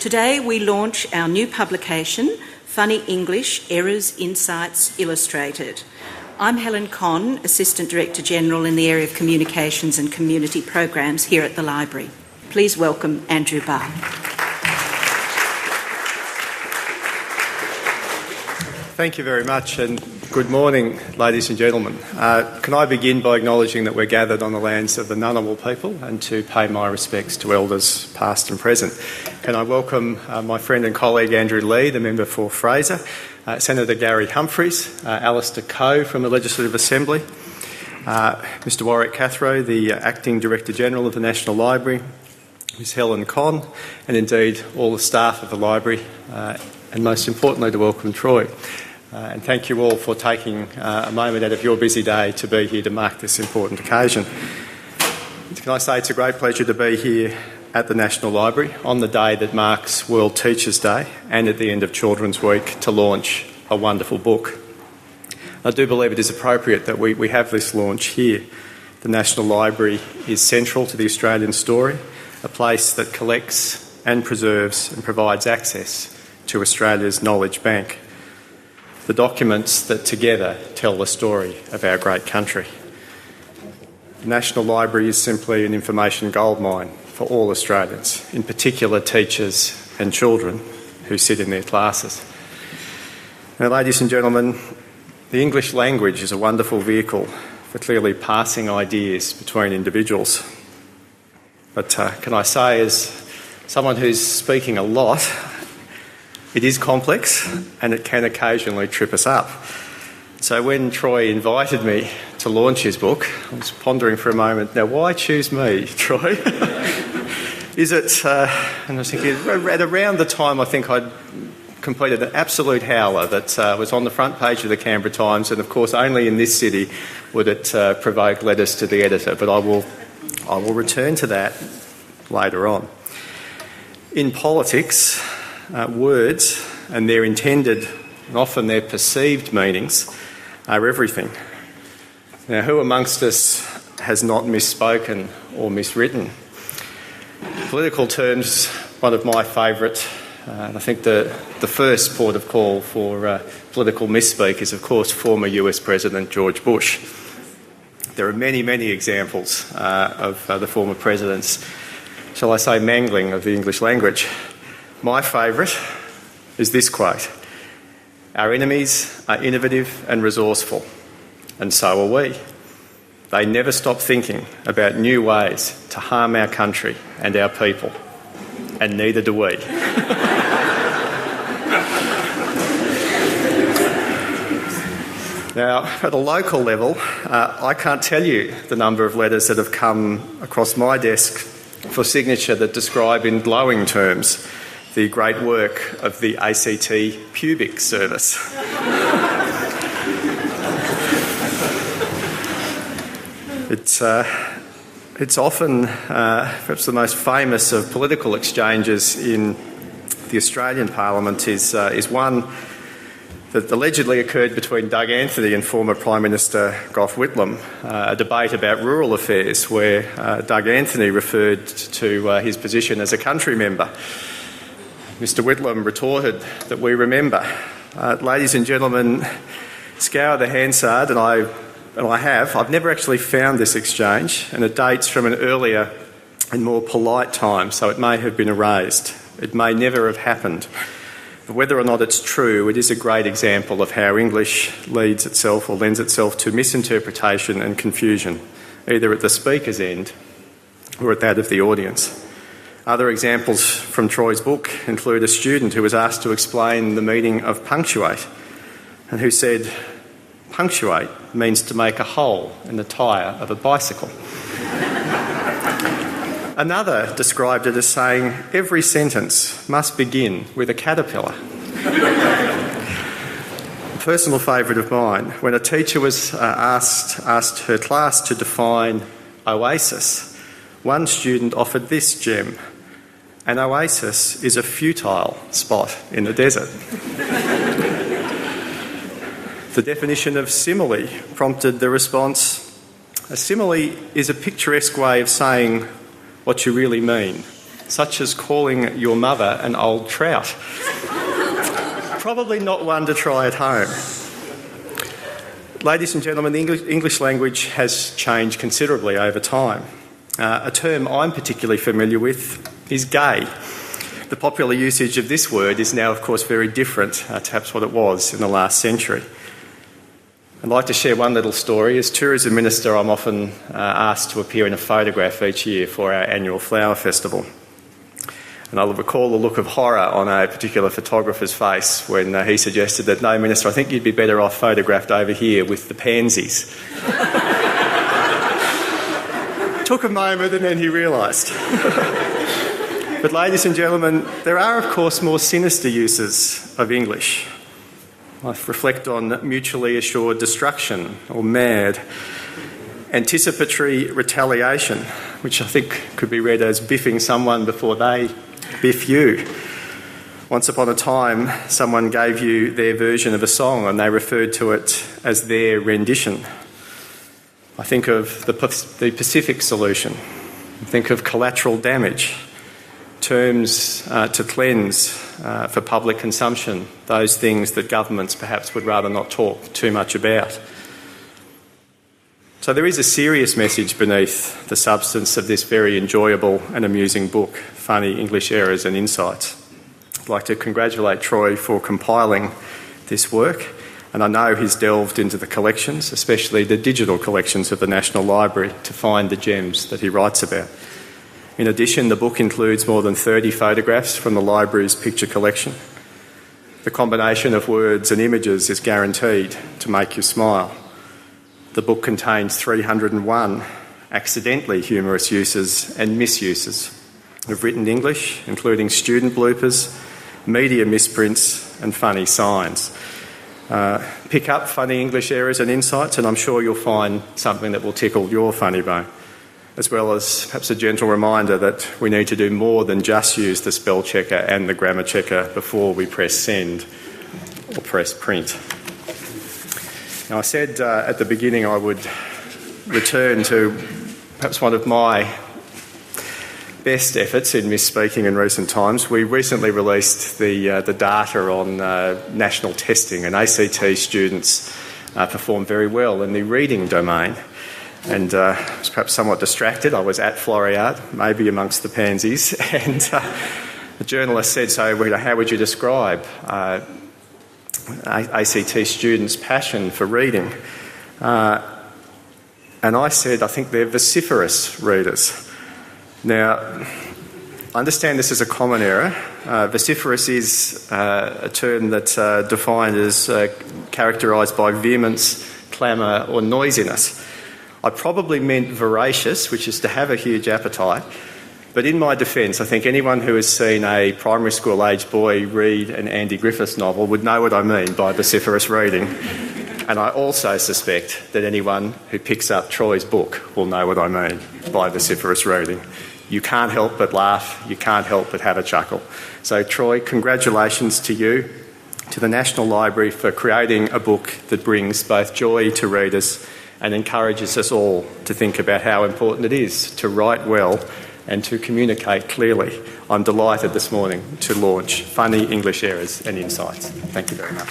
Today we launch our new publication, Funny English, Errors, Insights, Illustrated. I'm Helen Conn, Assistant Director General in the area of Communications and Community Programs here at the Library. Please welcome Andrew Barr. Thank you very much, and good morning, ladies and gentlemen. Can I begin by acknowledging that we're gathered on the lands of the Ngunnawal people and to pay my respects to elders past and present. Can I welcome my friend and colleague Andrew Lee, the member for Fraser, Senator Gary Humphries, Alistair Coe from the Legislative Assembly, Mr Warwick Cathro, the Acting Director General of the National Library, Ms Helen Conn, and indeed all the staff of the Library, and most importantly to welcome Troy. And thank you all for taking a moment out of your busy day to be here to mark this important occasion. Can I say it's a great pleasure to be here at the National Library on the day that marks World Teachers' Day and at the end of Children's Week to launch a wonderful book. I do believe it is appropriate that we have this launch here. The National Library is central to the Australian story, a place that collects and preserves and provides access to Australia's knowledge bank. The documents that together tell the story of our great country. The National Library is simply an information goldmine for all Australians, in particular teachers and children who sit in their classes. Now, ladies and gentlemen, the English language is a wonderful vehicle for clearly passing ideas between individuals. But can I say, as someone who's speaking a lot, it is complex and it can occasionally trip us up. So when Troy invited me to launch his book, I was pondering for a moment, now why choose me, Troy? Is it, and I was thinking, at around the time I think I'd completed an absolute howler that was on the front page of the Canberra Times, and of course only in this city would it provoke letters to the editor, but I will return to that later on. In politics, words and their intended and often their perceived meanings are everything. Now, who amongst us has not misspoken or miswritten? Political terms, one of my favourite, and I think the first port of call for political misspeak is, of course, former US President George Bush. There are many, many examples of the former presidents, shall I say, mangling of the English language. My favourite is this quote: "Our enemies are innovative and resourceful, and so are we. They never stop thinking about new ways to harm our country and our people, and neither do we." Now, at a local level, I can't tell you the number of letters that have come across my desk for signature that describe in glowing terms the great work of the ACT Pubic Service. It's often perhaps the most famous of political exchanges in the Australian Parliament is one that allegedly occurred between Doug Anthony and former Prime Minister Gough Whitlam, a debate about rural affairs where Doug Anthony referred to his position as a country member. Mr Whitlam retorted that we remember. Ladies and gentlemen, scour the Hansard, and I have. I've never actually found this exchange, and it dates from an earlier and more polite time, so it may have been erased. It may never have happened. But whether or not it's true, it is a great example of how English lends itself to misinterpretation and confusion, either at the speaker's end or at that of the audience. Other examples from Troy's book include a student who was asked to explain the meaning of punctuate and who said, "Punctuate means to make a hole in the tyre of a bicycle." Another described it as saying, "Every sentence must begin with a caterpillar." A personal favourite of mine, when a teacher was asked her class to define oasis, one student offered this gem: "An oasis is a futile spot in the desert." The definition of simile prompted the response: "A simile is a picturesque way of saying what you really mean. such as calling your mother an old trout. Probably not one to try at home. Ladies and gentlemen, the English language has changed considerably over time. A term I'm particularly familiar with is gay. The popular usage of this word is now, of course, very different to perhaps what it was in the last century. I'd like to share one little story. As Tourism Minister, I'm often asked to appear in a photograph each year for our annual flower festival. And I'll recall the look of horror on a particular photographer's face when he suggested that, no, Minister, I think you'd be better off photographed over here with the pansies. Took a moment and then he realised. But ladies and gentlemen, there are, of course, more sinister uses of English. I reflect on mutually assured destruction, or MAD, anticipatory retaliation, which I think could be read as biffing someone before they biff you. Once upon a time, someone gave you their version of a song and they referred to it as their rendition. I think of the Pacific solution. I think of collateral damage, terms to cleanse for public consumption, those things that governments perhaps would rather not talk too much about. So there is a serious message beneath the substance of this very enjoyable and amusing book, Funny English Errors and Insights. I'd like to congratulate Troy for compiling this work, and I know he's delved into the collections, especially the digital collections of the National Library, to find the gems that he writes about. In addition, the book includes more than 30 photographs from the library's picture collection. The combination of words and images is guaranteed to make you smile. The book contains 301 accidentally humorous uses and misuses of written English, including student bloopers, media misprints and funny signs. Pick up Funny English Errors and Insights and I'm sure you'll find something that will tickle your funny bone, as well as perhaps a gentle reminder that we need to do more than just use the spell checker and the grammar checker before we press send or press print. Now, I said at the beginning I would return to perhaps one of my best efforts in misspeaking in recent times. We recently released the data on national testing, and ACT students performed very well in the reading domain. And I was perhaps somewhat distracted. I was at Floriade, maybe amongst the pansies, and the journalist said, so how would you describe ACT students' passion for reading? And I said, I think they're vociferous readers. Now, I understand this is a common error. Vociferous is a term that's defined as characterised by vehemence, clamour or noisiness. I probably meant voracious, which is to have a huge appetite. But in my defence, I think anyone who has seen a primary school aged boy read an Andy Griffiths novel would know what I mean by vociferous reading. And I also suspect that anyone who picks up Troy's book will know what I mean by vociferous reading. You can't help but laugh, you can't help but have a chuckle. So Troy, congratulations to you, to the National Library for creating a book that brings both joy to readers and encourages us all to think about how important it is to write well and to communicate clearly. I'm delighted this morning to launch Funny English Errors and Insights. Thank you very much.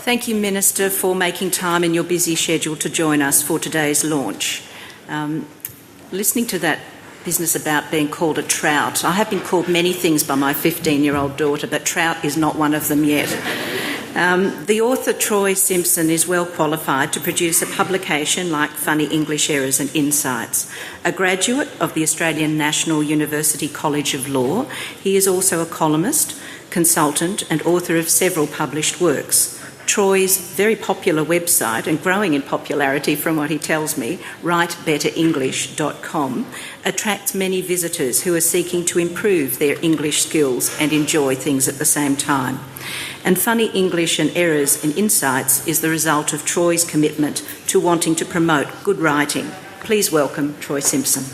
Thank you, Minister, for making time in your busy schedule to join us for today's launch. Listening to that business about being called a trout, I have been called many things by my 15-year-old daughter, but trout is not one of them yet. The author, Troy Simpson, is well qualified to produce a publication like Funny English Errors and Insights. A graduate of the Australian National University College of Law, he is also a columnist, consultant and author of several published works. Troy's very popular website, and growing in popularity from what he tells me, writebetterenglish.com, attracts many visitors who are seeking to improve their English skills and enjoy things at the same time. And Funny English and Errors and Insights is the result of Troy's commitment to wanting to promote good writing. Please welcome Troy Simpson.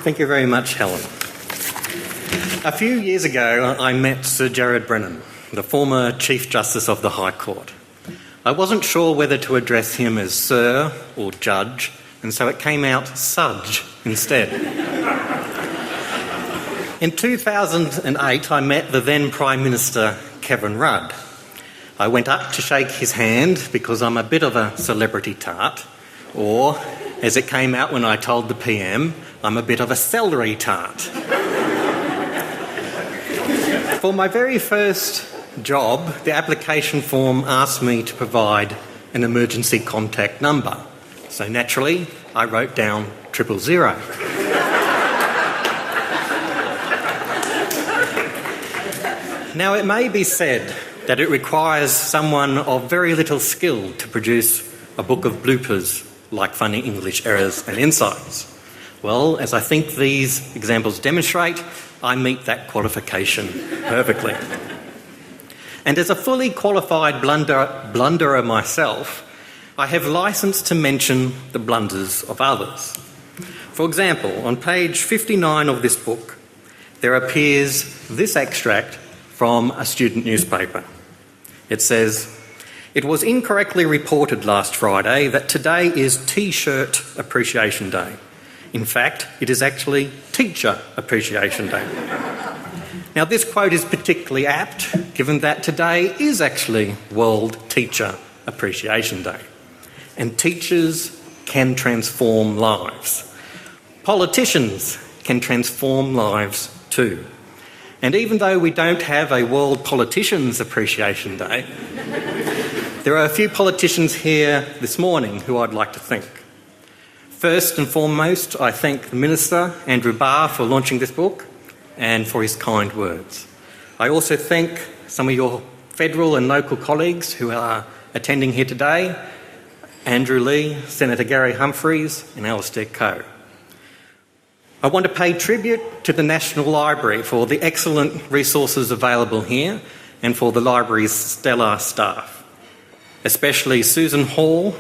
Thank you very much, Helen. A few years ago, I met Sir Jared Brennan, the former Chief Justice of the High Court. I wasn't sure whether to address him as Sir or Judge, and so it came out Sudge instead. In 2008, I met the then Prime Minister, Kevin Rudd. I went up to shake his hand because I'm a bit of a celebrity tart, or, as it came out when I told the PM, I'm a bit of a celery tart. For my very first job, the application form asked me to provide an emergency contact number. So naturally, I wrote down 000. Now, it may be said that it requires someone of very little skill to produce a book of bloopers like Funny English Errors and Insights. Well, as I think these examples demonstrate, I meet that qualification perfectly. And as a fully qualified blunderer myself, I have licence to mention the blunders of others. For example, on page 59 of this book, there appears this extract from a student newspaper. It says, "It was incorrectly reported last Friday that today is T-shirt Appreciation Day. In fact, it is actually Teacher Appreciation Day." Now, this quote is particularly apt, given that today is actually World Teacher Appreciation Day. And teachers can transform lives. Politicians can transform lives too. And even though we don't have a World Politicians Appreciation Day, there are a few politicians here this morning who I'd like to thank. First and foremost, I thank the Minister, Andrew Barr, for launching this book and for his kind words. I also thank some of your federal and local colleagues who are attending here today, Andrew Lee, Senator Gary Humphries and Alastair Coe. I want to pay tribute to the National Library for the excellent resources available here and for the library's stellar staff, especially Susan Hall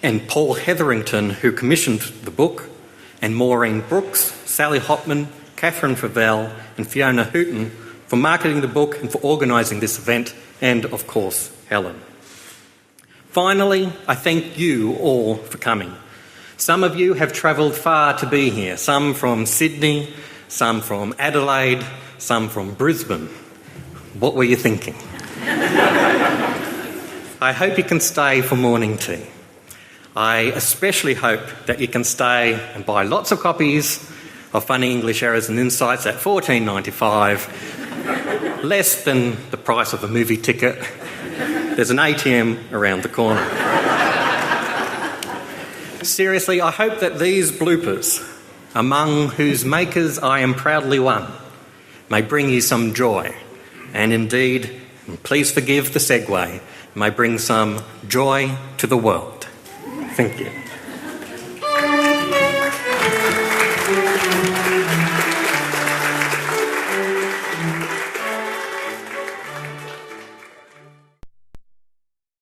and Paul Hetherington, who commissioned the book, and Maureen Brooks, Sally Hopman, Catherine Favell and Fiona Hooton for marketing the book and for organising this event, and of course Helen. Finally, I thank you all for coming. Some of you have travelled far to be here, some from Sydney, some from Adelaide, some from Brisbane. What were you thinking? I hope you can stay for morning tea. I especially hope that you can stay and buy lots of copies of Funny English Errors and Insights at $14.95, less than the price of a movie ticket. There's an ATM around the corner. Seriously, I hope that these bloopers, among whose makers I am proudly one, may bring you some joy, and indeed, and please forgive the segue, may bring some joy to the world. Thank you.